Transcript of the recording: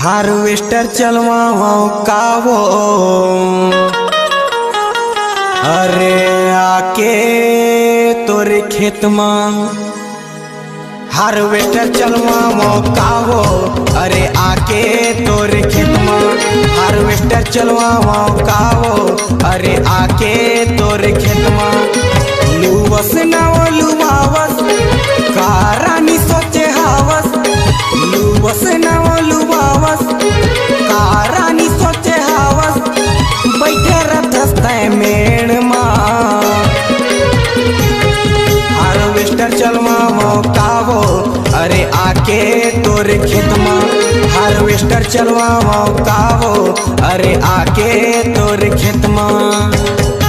Harvester चलवाओ कावो अरे आके तोरे खेत में। हार्वेस्टर चलवाओ कावो अरे आके तोरे खेत में। हार्वेस्टर चलवाओ कावो अरे आके तोरे खेत में। लुवस ना लुवावस कारानी सोचे हावस। लुवस ना लुवावस कारानी सोचे हावस। बैठे रथस्ते मेड़ मां हार्वेस्टर चलवाओ कावो अरे आके तोरे खेत में। हार्वेस्टर चलवाओ कावो अरे आके तोरे खेत में।